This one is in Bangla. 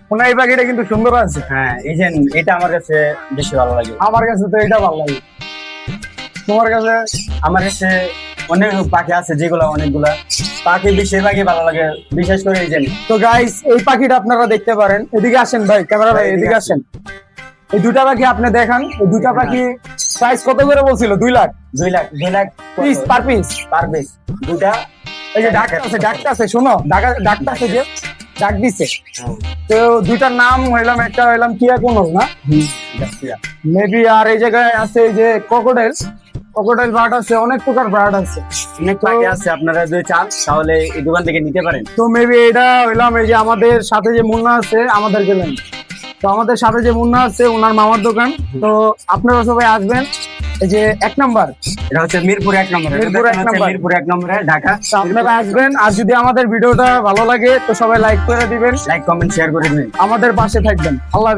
কোন এই পাখিটা কিন্তু সুন্দর আছে। হ্যাঁ এই যে এটা আমার কাছে বেশি ভালো লাগে। আমার কাছে তো এটা ভালো লাগে। তোমার কাছে? আমার কাছে অনেক পাখি আছে যেগুলো অনেকগুলা পাখি বেশিরভাগই ভালো লাগে, বিশেষ করে এই যে। তো গাইস এই পাখিটা আপনারা দেখতে পারেন। এদিকে আসেন ভাই, ক্যামেরা ভাই এদিকে আসেন। এই দুটা পাখি আপনি দেখান। এই দুটা পাখি প্রাইস কত করে বলছিল? 2 lakh. 2 lakh piece per piece. Per piece দুটা। এই যে ডাকটা আছে শোনো, ডাকটা আছে যে ডাক দিছে। তো দুইটার নাম হইলাম, একটা হইলাম টিয়া কোনোস না মেবি, আর এই জায়গায় আছে এই যে ক্রোকোডাইল বার্ড আছে, অনেক প্রকার বার্ড আছে, অনেক পাখি আছে। আপনারা যদি চান তাহলে এই দোকান থেকে নিতে পারেন। তো মেবি এটা হইলাম এই যে আমাদের সাথে যে মুন্না আছে আমাদের গেলেন, তো আমাদের সাথে যে মুন্না আছে ওনার মামার দোকান। তো আপনারা সবাই আসবেন। এই যে 1 নাম্বার, এটা হচ্ছে মিরপুর 1 নম্বরে, মিরপুর 1 নম্বরে ঢাকা। তো আপনারা আসবেন। আর যদি আমাদের ভিডিওটা ভালো লাগে তো সবাই লাইক করে দিবেন, লাইক কমেন্ট শেয়ার করে দিবেন, আমাদের পাশে থাকবেন। আল্লাহ হাফেজ।